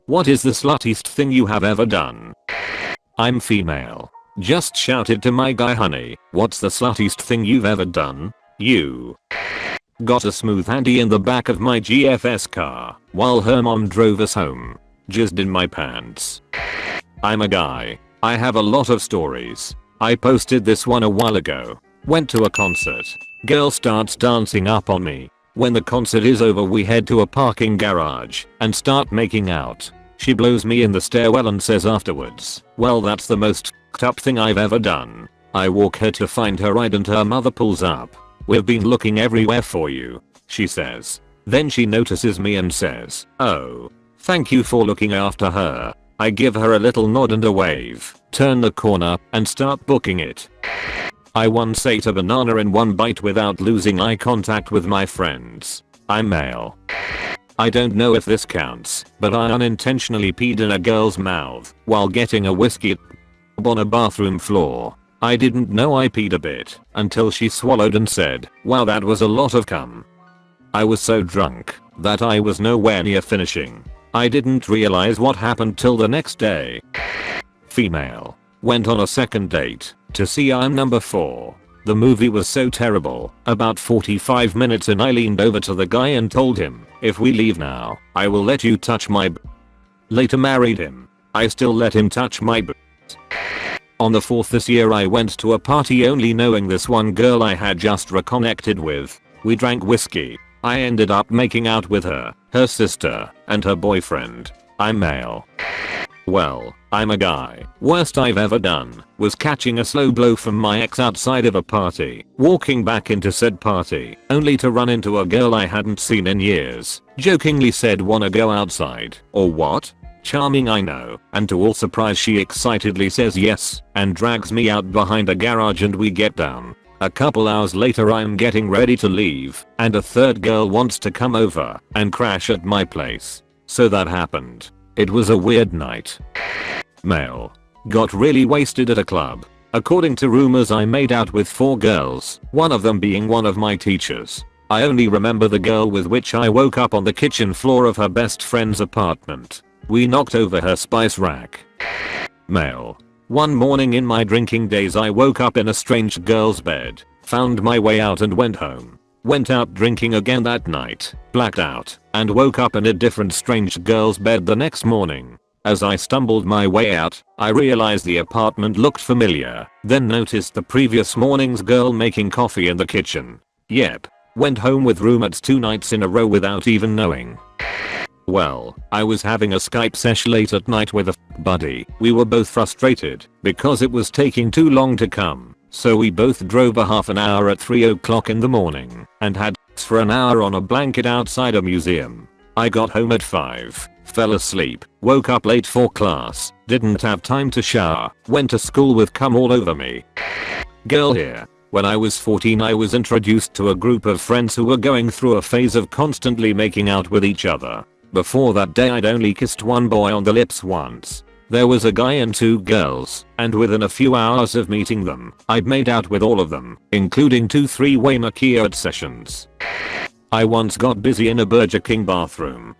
What is the sluttiest thing you have ever done? I'm female. Just shouted to my guy, honey, what's the sluttiest thing you've ever done? You. Got a smooth handy in the back of my GFS car while her mom drove us home. Jizzed in my pants. I'm a guy. I have a lot of stories. I posted this one a while ago. Went to a concert. Girl starts dancing up on me. When the concert is over we head to a parking garage and start making out. She blows me in the stairwell and says afterwards, well, that's the most f***ed up thing I've ever done. I walk her to find her ride and her mother pulls up. We've been looking everywhere for you, she says. Then she notices me and says, oh, thank you for looking after her. I give her a little nod and a wave, turn the corner and start booking it. I once ate a banana in one bite without losing eye contact with my friends. I'm male. I don't know if this counts, but I unintentionally peed in a girl's mouth while getting a whiskey on a bathroom floor. I didn't know I peed a bit until she swallowed and said, wow, that was a lot of cum. I was so drunk that I was nowhere near finishing. I didn't realize what happened till the next day. Female. Went on a second date to see I'm Number 4. The movie was so terrible. About 45 minutes in I leaned over to the guy and told him, if we leave now, I will let you touch my b. Later married him. I still let him touch my b. On the 4th this year I went to a party only knowing this one girl I had just reconnected with. We drank whiskey. I ended up making out with her, her sister, and her boyfriend. I'm male. Well, I'm a guy. Worst I've ever done was catching a slow blow from my ex outside of a party, walking back into said party, only to run into a girl I hadn't seen in years. Jokingly said, wanna go outside, or what? Charming, I know, and to all surprise she excitedly says yes, and drags me out behind a garage and we get down. A couple hours later I'm getting ready to leave, and a third girl wants to come over and crash at my place. So that happened. It was a weird night. Male. Got really wasted at a club. According to rumors I made out with 4 girls, one of them being one of my teachers. I only remember the girl with which I woke up on the kitchen floor of her best friend's apartment. We knocked over her spice rack. Male. One morning in my drinking days I woke up in a strange girl's bed, found my way out and went home. Went out drinking again that night, blacked out, and woke up in a different strange girl's bed the next morning. As I stumbled my way out, I realized the apartment looked familiar, then noticed the previous morning's girl making coffee in the kitchen. Yep. Went home with roommates 2 nights in a row without even knowing. Well, I was having a Skype sesh late at night with a buddy. We were both frustrated because it was taking too long to come. So we both drove a half an hour at 3 o'clock in the morning and had sex for an hour on a blanket outside a museum. I got home at 5, fell asleep, woke up late for class, didn't have time to shower, went to school with cum all over me. Girl here. When I was 14 I was introduced to a group of friends who were going through a phase of constantly making out with each other. Before that day I'd only kissed one boy on the lips once. There was a guy and 2 girls, and within a few hours of meeting them, I'd made out with all of them, including 2 3-way makeout sessions. I once got busy in a Burger King bathroom.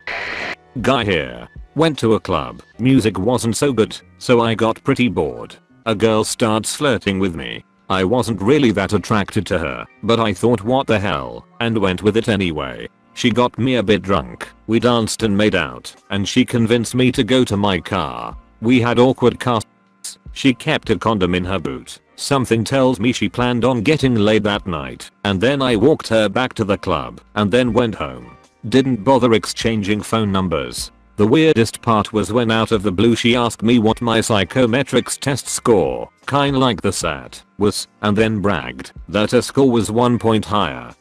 Guy here. Went to a club, music wasn't so good, so I got pretty bored. A girl starts flirting with me. I wasn't really that attracted to her, but I thought what the hell, and went with it anyway. She got me a bit drunk, we danced and made out, and she convinced me to go to my car. We had awkward car sex. She kept a condom in her boot. Something tells me she planned on getting laid that night, and then I walked her back to the club, and then went home. Didn't bother exchanging phone numbers. The weirdest part was when out of the blue she asked me what my psychometrics test score, kinda like the SAT, was, and then bragged that her score was 1 point higher.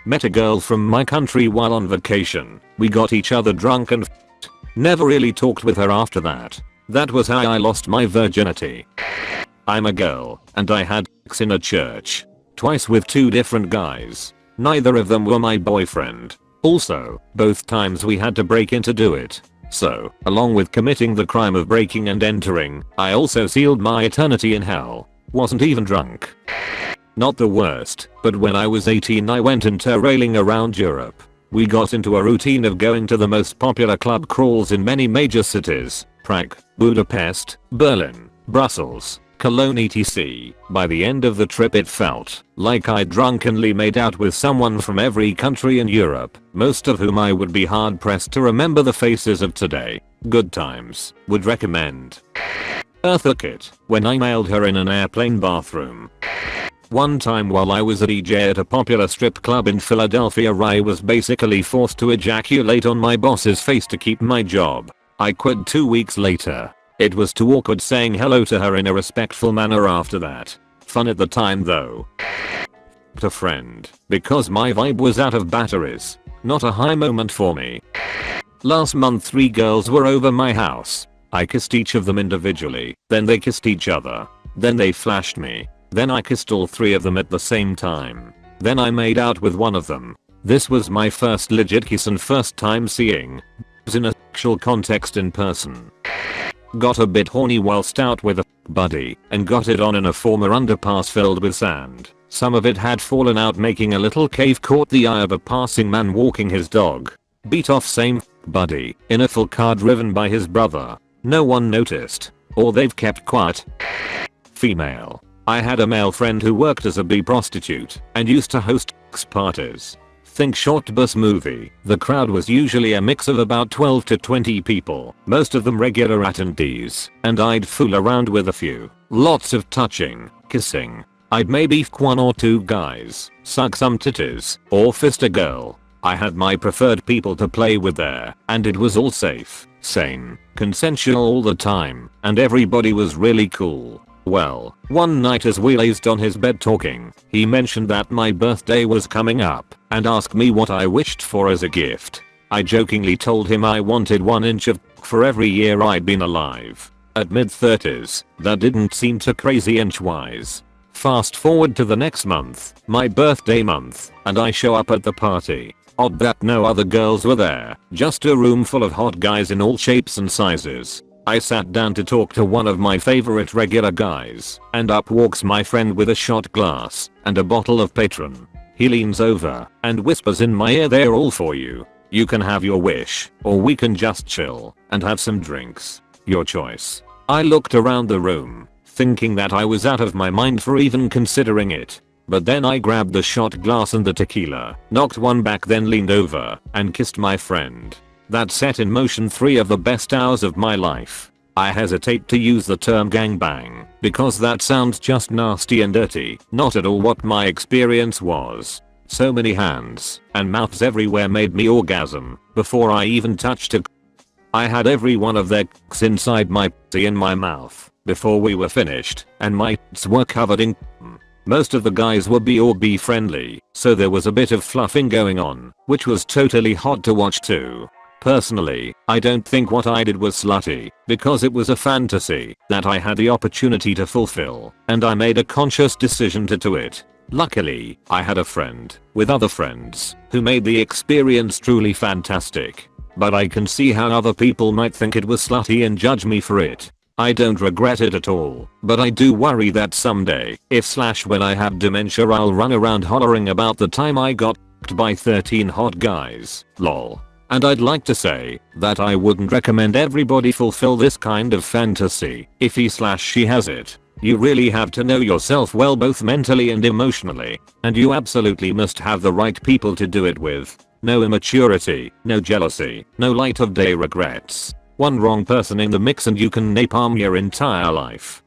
Met a girl from my country while on vacation. We got each other drunk and f***ed. Never really talked with her after that. That was how I lost my virginity. I'm a girl, and I had sex in a church. Twice with 2 different guys. Neither of them were my boyfriend. Also, both times we had to break in to do it. So, along with committing the crime of breaking and entering, I also sealed my eternity in hell. Wasn't even drunk. Not the worst, but when I was 18 I went interrailing around Europe. We got into a routine of going to the most popular club crawls in many major cities, Prague, Budapest, Berlin, Brussels, Cologne etc. By the end of the trip it felt like I drunkenly made out with someone from every country in Europe, most of whom I would be hard pressed to remember the faces of today. Good times. Would recommend. Eartha Kitt, when I mailed her in an airplane bathroom. One time while I was a DJ at a popular strip club in Philadelphia, I was basically forced to ejaculate on my boss's face to keep my job. I quit 2 weeks later. It was too awkward saying hello to her in a respectful manner after that. Fun at the time though. A friend, because my vibe was out of batteries. Not a high moment for me. Last month 3 girls were over my house. I kissed each of them individually, then they kissed each other. Then they flashed me. Then I kissed all 3 of them at the same time. Then I made out with one of them. This was my first legit kiss and first time seeing in a sexual context in person. Got a bit horny whilst out with a buddy and got it on in a former underpass filled with sand. Some of it had fallen out, making a little cave caught the eye of a passing man walking his dog. Beat off same buddy in a full car driven by his brother. No one noticed. Or they've kept quiet. Female. I had a male friend who worked as a bee prostitute and used to host parties. Think short bus movie. The crowd was usually a mix of about 12 to 20 people, most of them regular attendees, and I'd fool around with a few. Lots of touching, kissing. I'd maybe f**k 1 or 2 guys, suck some titties, or fist a girl. I had my preferred people to play with there, and it was all safe, sane, consensual all the time, and everybody was really cool. Well, one night as we lazed on his bed talking, he mentioned that my birthday was coming up and asked me what I wished for as a gift. I jokingly told him I wanted 1 inch of for every year I'd been alive. At mid-30s, that didn't seem too crazy inch-wise. Fast forward to the next month, my birthday month, and I show up at the party. Odd that no other girls were there, just a room full of hot guys in all shapes and sizes. I sat down to talk to one of my favorite regular guys, and up walks my friend with a shot glass and a bottle of Patron. He leans over and whispers in my ear, "They're all for you. You can have your wish, or we can just chill and have some drinks. Your choice." I looked around the room, thinking that I was out of my mind for even considering it. But then I grabbed the shot glass and the tequila, knocked one back, then leaned over and kissed my friend. That set in motion 3 of the best hours of my life. I hesitate to use the term gangbang because that sounds just nasty and dirty, not at all what my experience was. So many hands and mouths everywhere made me orgasm before I even touched a. I had every one of their cocks inside my pussy in my mouth before we were finished, and my tits were covered in. Most of the guys were B or B friendly, so there was a bit of fluffing going on, which was totally hot to watch too. Personally, I don't think what I did was slutty, because it was a fantasy that I had the opportunity to fulfill, and I made a conscious decision to do it. Luckily, I had a friend, with other friends, who made the experience truly fantastic. But I can see how other people might think it was slutty and judge me for it. I don't regret it at all, but I do worry that someday, if/when I have dementia, I'll run around hollering about the time I got f***ed by 13 hot guys, lol. And I'd like to say that I wouldn't recommend everybody fulfill this kind of fantasy if he/she has it. You really have to know yourself well, both mentally and emotionally, and you absolutely must have the right people to do it with. No immaturity, no jealousy, no light of day regrets. One wrong person in the mix and you can napalm your entire life.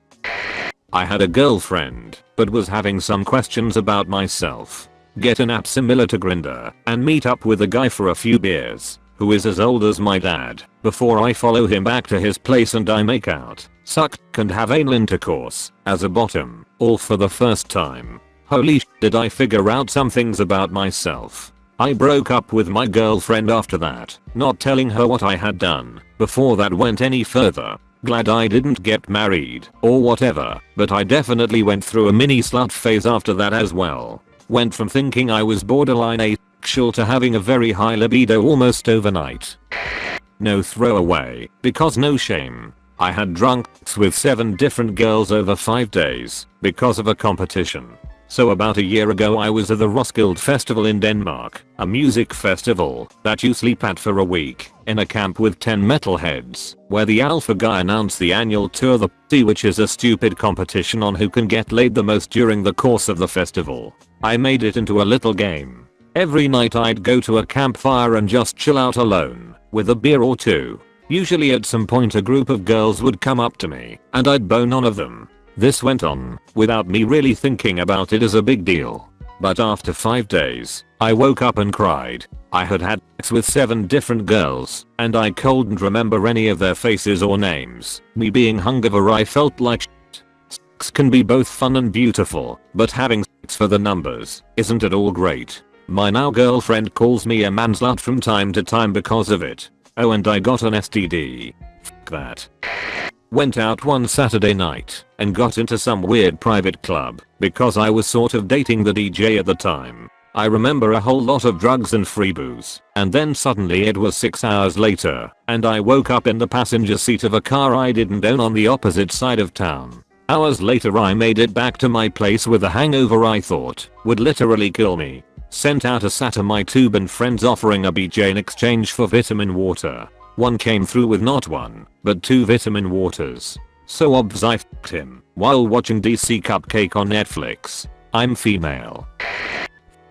I had a girlfriend, but was having some questions about myself. Get an app similar to Grindr and meet up with a guy for a few beers, who is as old as my dad, before I follow him back to his place and I make out, suck and have anal intercourse as a bottom, all for the first time. Holy sh*, did I figure out some things about myself. I broke up with my girlfriend after that, not telling her what I had done before that went any further. Glad I didn't get married or whatever, but I definitely went through a mini slut phase after that as well. Went from thinking I was borderline asexual to having a very high libido almost overnight. No throwaway, because no shame. I had drunk with 7 different girls over 5 days because of a competition. So about a year ago I was at the Roskilde Festival in Denmark, a music festival that you sleep at for a week, in a camp with 10 metalheads, where the alpha guy announced the annual tour the P, which is a stupid competition on who can get laid the most during the course of the festival. I made it into a little game. Every night I'd go to a campfire and just chill out alone, with a beer or two. Usually at some point a group of girls would come up to me, and I'd bone none of them. This went on, without me really thinking about it as a big deal. But after 5 days, I woke up and cried. I had had sex with 7 different girls, and I couldn't remember any of their faces or names. Me being hungover, I felt like shit. Sex can be both fun and beautiful, but having sex for the numbers isn't at all great. My now girlfriend calls me a manslut from time to time because of it. Oh, and I got an STD. Fuck that. Went out one Saturday night and got into some weird private club because I was sort of dating the DJ at the time. I remember a whole lot of drugs and free booze, and then suddenly it was 6 hours later and I woke up in the passenger seat of a car I didn't own on the opposite side of town. Hours later I made it back to my place with a hangover I thought would literally kill me. Sent out a sat to my tube and friends offering a BJ in exchange for vitamin water. One came through with not 1, but 2 vitamin waters. So obvs I f***ed him while watching DC Cupcake on Netflix. I'm female.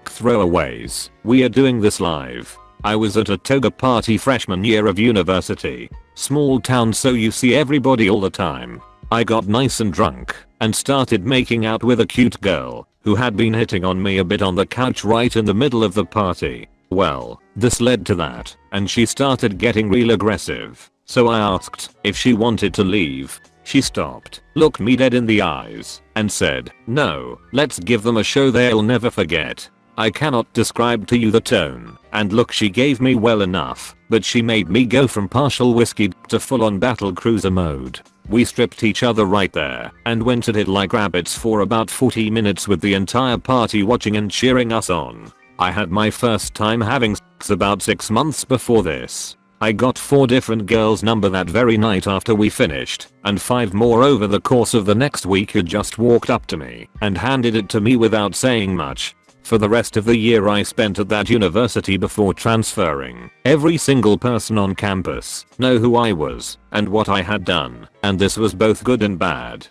Throwaways. We are doing this live. I was at a toga party freshman year of university. Small town, so you see everybody all the time. I got nice and drunk and started making out with a cute girl who had been hitting on me a bit on the couch right in the middle of the party. Well, this led to that, and she started getting real aggressive. So I asked if she wanted to leave. She stopped, looked me dead in the eyes, and said, "No, let's give them a show they'll never forget." I cannot describe to you the tone and look she gave me well enough, but she made me go from partial whiskey to full on battle cruiser mode. We stripped each other right there and went at it like rabbits for about 40 minutes with the entire party watching and cheering us on. I had my first time having sex about 6 months before this. I got 4 different girls' number that very night after we finished, and 5 more over the course of the next week who just walked up to me and handed it to me without saying much. For the rest of the year I spent at that university before transferring, every single person on campus knew who I was and what I had done, and this was both good and bad.